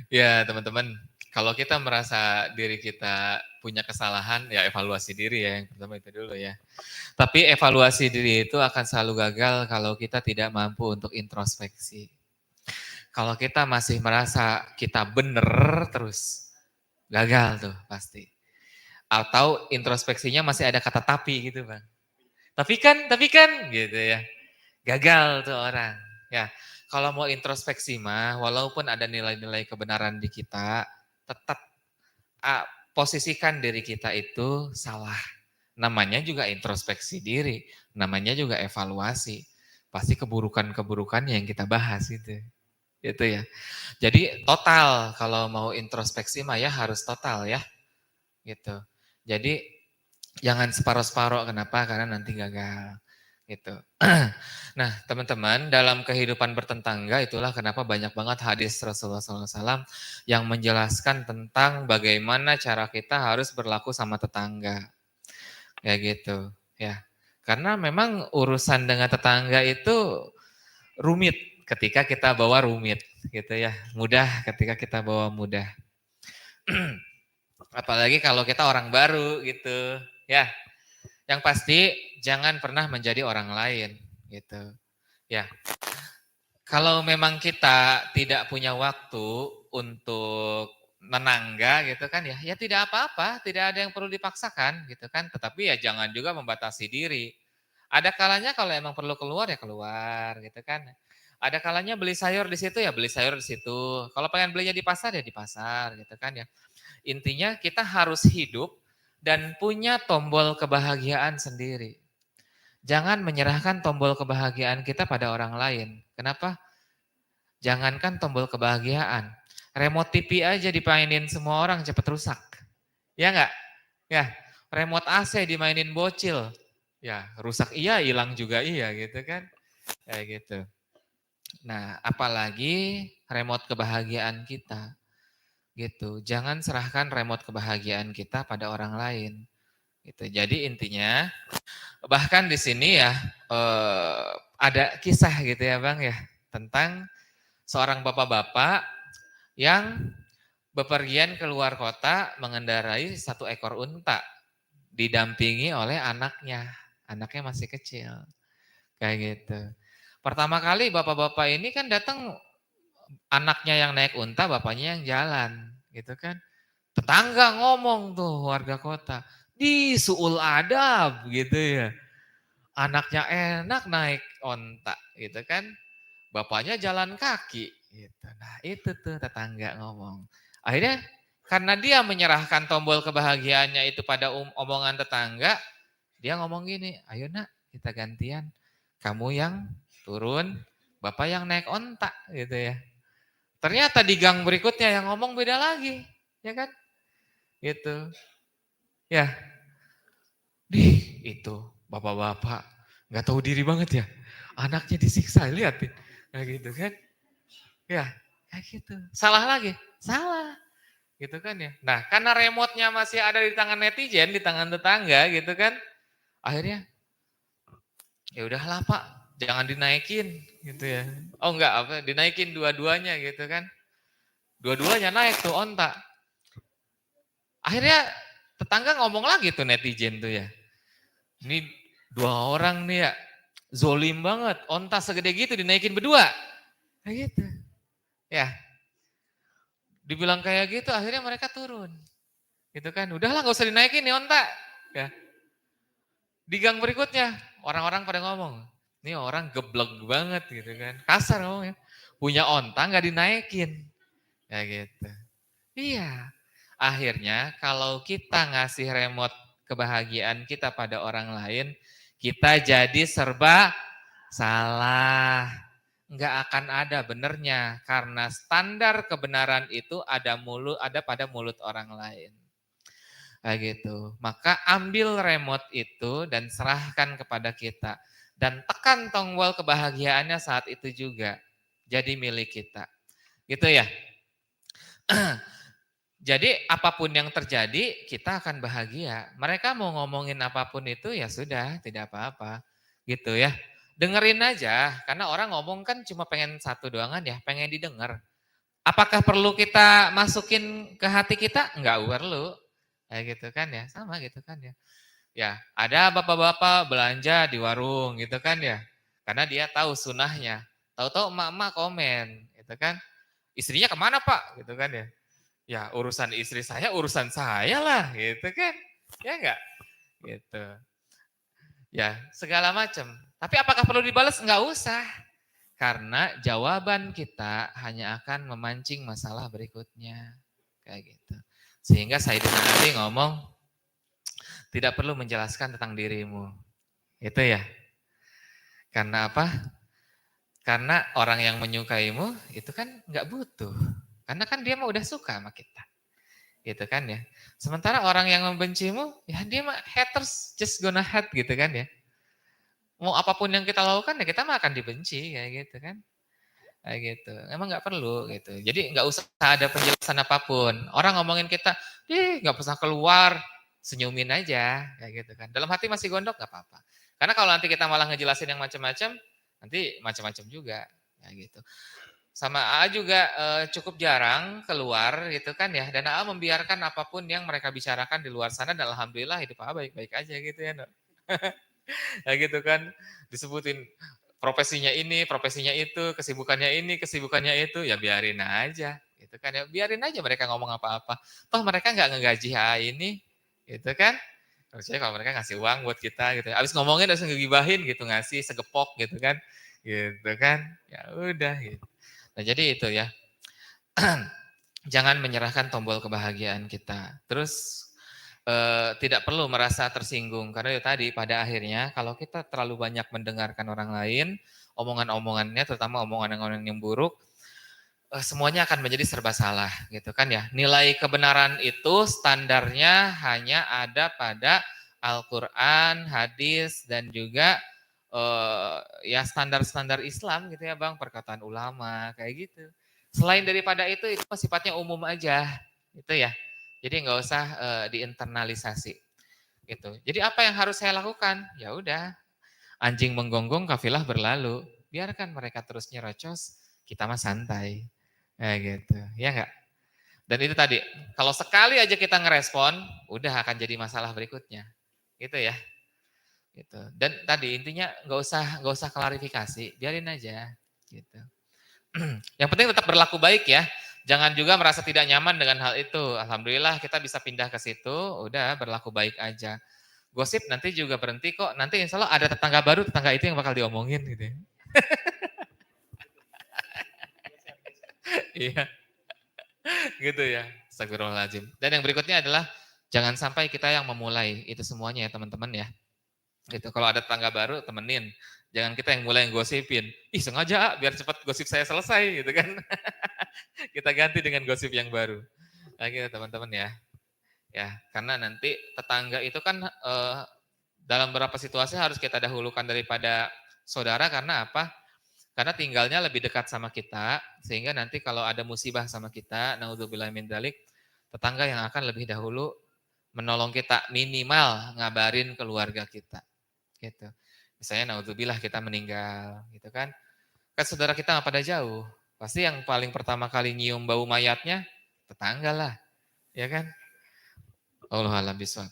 Ya teman-teman, kalau kita merasa diri kita punya kesalahan, ya evaluasi diri ya, yang pertama itu dulu ya. Tapi evaluasi diri itu akan selalu gagal kalau kita tidak mampu untuk introspeksi. Kalau kita masih merasa kita bener terus, gagal tuh pasti. Atau introspeksinya masih ada kata tapi gitu Bang. Tapi kan gitu ya. Gagal tuh orang. Ya, kalau mau introspeksi mah, walaupun ada nilai-nilai kebenaran di kita, tetap posisikan diri kita itu salah. Namanya juga introspeksi diri, namanya juga evaluasi. Pasti keburukan-keburukan yang kita bahas itu. Itu ya. Jadi total kalau mau introspeksi mah ya harus total ya. Gitu. Jadi jangan separoh-separoh, kenapa? Karena nanti gagal. Gitu. Nah, teman-teman, dalam kehidupan bertetangga itulah kenapa banyak banget hadis Rasulullah SAW yang menjelaskan tentang bagaimana cara kita harus berlaku sama tetangga. Ya gitu, ya. Karena memang urusan dengan tetangga itu rumit ketika kita bawa rumit, gitu ya. Mudah ketika kita bawa mudah. Apalagi kalau kita orang baru gitu, ya. Yang pasti jangan pernah menjadi orang lain, gitu. Ya, kalau memang kita tidak punya waktu untuk menangga gitu kan ya, ya tidak apa-apa, tidak ada yang perlu dipaksakan gitu kan. Tetapi ya jangan juga membatasi diri. Ada kalanya kalau emang perlu keluar ya keluar gitu kan. Ada kalanya beli sayur di situ ya beli sayur di situ. Kalau pengen belinya di pasar ya di pasar gitu kan ya. Intinya kita harus hidup dan punya tombol kebahagiaan sendiri. Jangan menyerahkan tombol kebahagiaan kita pada orang lain. Kenapa? Jangankan tombol kebahagiaan, remote TV aja dipainin semua orang cepet rusak. Ya enggak? Ya, remote AC dimainin bocil. Ya, rusak iya, hilang juga iya gitu kan. Kayak gitu. Nah, apalagi remote kebahagiaan kita gitu. Jangan serahkan remote kebahagiaan kita pada orang lain. Gitu. Jadi intinya bahkan di sini ya ada kisah gitu ya Bang ya tentang seorang bapak-bapak yang bepergian keluar kota mengendarai satu ekor unta, didampingi oleh anaknya. Anaknya masih kecil, kayak gitu. Pertama kali bapak-bapak ini kan datang, anaknya yang naik unta, bapaknya yang jalan, gitu kan. Tetangga ngomong tuh warga kota, di suul adab gitu ya. Anaknya enak naik onta gitu kan. Bapaknya jalan kaki gitu. Nah, itu tuh tetangga ngomong. Akhirnya karena dia menyerahkan tombol kebahagiaannya itu pada omongan tetangga, dia ngomong gini, "Ayo Nak, kita gantian. Kamu yang turun, Bapak yang naik onta," gitu ya. Ternyata di gang berikutnya yang ngomong beda lagi, ya kan? Gitu. Ya, itu bapak-bapak nggak tahu diri banget ya. Anaknya disiksa, lihat. Nah gitu kan. Ya, kayak gitu. Salah lagi? Salah. Gitu kan ya. Nah, karena remote-nya masih ada di tangan netizen, di tangan tetangga gitu kan. Akhirnya, ya udahlah Pak, jangan dinaikin gitu ya. Oh enggak, apa dinaikin dua-duanya gitu kan. Dua-duanya naik tuh onta. Akhirnya tetangga ngomong lagi tuh netizen tuh ya. Ini dua orang nih ya, zolim banget. Onta segede gitu dinaikin berdua. Kayak gitu. Ya, dibilang kayak gitu akhirnya mereka turun. Gitu kan, udahlah nggak usah dinaikin nih onta. Ya. Di gang berikutnya, orang-orang pada ngomong, ini orang geblek banget gitu kan. Kasar ngomongnya. Punya onta nggak dinaikin. Ya gitu. Iya. Akhirnya kalau kita ngasih remote kebahagiaan kita pada orang lain, kita jadi serba salah. Nggak akan ada benernya karena standar kebenaran itu ada pada mulut orang lain. Kayak gitu. Maka ambil remote itu dan serahkan kepada kita. Dan tekan tombol kebahagiaannya saat itu juga. Jadi milik kita. Gitu ya. Jadi apapun yang terjadi kita akan bahagia. Mereka mau ngomongin apapun itu ya sudah tidak apa-apa. Gitu ya. Dengerin aja. Karena orang ngomong kan cuma pengen satu doangan ya. Pengen didengar. Apakah perlu kita masukin ke hati kita? Enggak perlu. Kayak gitu kan ya, sama gitu kan ya. Ya, ada bapak-bapak belanja di warung gitu kan ya. Karena dia tahu sunahnya. Tahu-tahu emak-emak komen gitu kan. Istrinya kemana Pak? Gitu kan ya. Ya urusan istri saya, urusan saya lah gitu kan. Ya enggak? Gitu. Ya, segala macam. Tapi apakah perlu dibalas? Enggak usah. Karena jawaban kita hanya akan memancing masalah berikutnya. Kayak gitu. Sehingga Sayyidina Ali ngomong, tidak perlu menjelaskan tentang dirimu. Itu ya. Karena apa? Karena orang yang menyukaimu itu kan nggak butuh. Karena kan dia mah udah suka sama kita. Gitu kan ya. Sementara orang yang membencimu, ya dia mah haters just gonna hate gitu kan ya. Mau apapun yang kita lakukan ya kita mah akan dibenci kayak gitu kan. Kayak gitu. Emang nggak perlu gitu. Jadi nggak usah ada penjelasan apapun. Orang ngomongin kita, nggak usah keluar, senyumin aja kayak gitu kan. Dalam hati masih gondok nggak apa-apa. Karena kalau nanti kita malah ngejelasin yang macam-macam, nanti macam-macam juga kayak gitu. Sama AA juga cukup jarang keluar gitu kan ya. Dan AA membiarkan apapun yang mereka bicarakan di luar sana dan alhamdulillah hidup AA baik-baik aja gitu ya. No? Ya gitu kan. Disebutin profesinya itu, kesibukannya itu, ya biarin aja. Gitu kan ya. Biarin aja mereka ngomong apa-apa. Toh mereka nggak ngegaji AA ini, gitu kan. Harusnya kalau mereka ngasih uang buat kita gitu. Abis ngomongin harus ngegibahin gitu, ngasih segepok gitu kan. Gitu kan. Ya udah gitu. Nah, jadi itu ya. Jangan menyerahkan tombol kebahagiaan kita. Terus tidak perlu merasa tersinggung karena itu tadi pada akhirnya kalau kita terlalu banyak mendengarkan orang lain, omongan-omongannya terutama omongan-omongan yang buruk, semuanya akan menjadi serba salah gitu kan ya. Nilai kebenaran itu standarnya hanya ada pada Al-Qur'an, hadis dan juga ya standar-standar Islam gitu ya Bang, perkataan ulama kayak gitu. Selain daripada itu sifatnya umum aja gitu ya. Jadi nggak usah diinternalisasi gitu. Jadi apa yang harus saya lakukan? Ya udah, anjing menggonggong kafilah berlalu. Biarkan mereka terus nyerocos, kita mah santai. Gitu. Ya enggak? Dan itu tadi, kalau sekali aja kita ngerespon, udah akan jadi masalah berikutnya. Gitu ya. Gitu. Dan tadi intinya nggak usah klarifikasi, biarin aja gitu. Yang penting tetap berlaku baik ya. Jangan juga merasa tidak nyaman dengan hal itu. Alhamdulillah kita bisa pindah ke situ, udah berlaku baik aja. Gosip nanti juga berhenti kok. Nanti insya Allah ada tetangga baru, tetangga itu yang bakal diomongin gitu ya. Iya, gitu ya. Astagfirullahaladzim. Dan yang berikutnya adalah jangan sampai kita yang memulai itu semuanya ya teman-teman ya. Gitu. Kalau ada tetangga baru temenin. Jangan kita yang mulai gosipin. Ih sengaja biar cepat gosip saya selesai gitu kan. Kita ganti dengan gosip yang baru. Nah gitu teman-teman ya. Ya, karena nanti tetangga itu kan dalam beberapa situasi harus kita dahulukan daripada saudara karena apa? Karena tinggalnya lebih dekat sama kita, sehingga nanti kalau ada musibah sama kita, naudzubillah min dzalik, tetangga yang akan lebih dahulu menolong kita, minimal ngabarin keluarga kita, gitu. Misalnya naudzubillah kita meninggal, gitu kan. Kan saudara kita nggak pada jauh, pasti yang paling pertama kali nyium bau mayatnya tetangga lah, ya kan? Wallahu a'lam bishawab.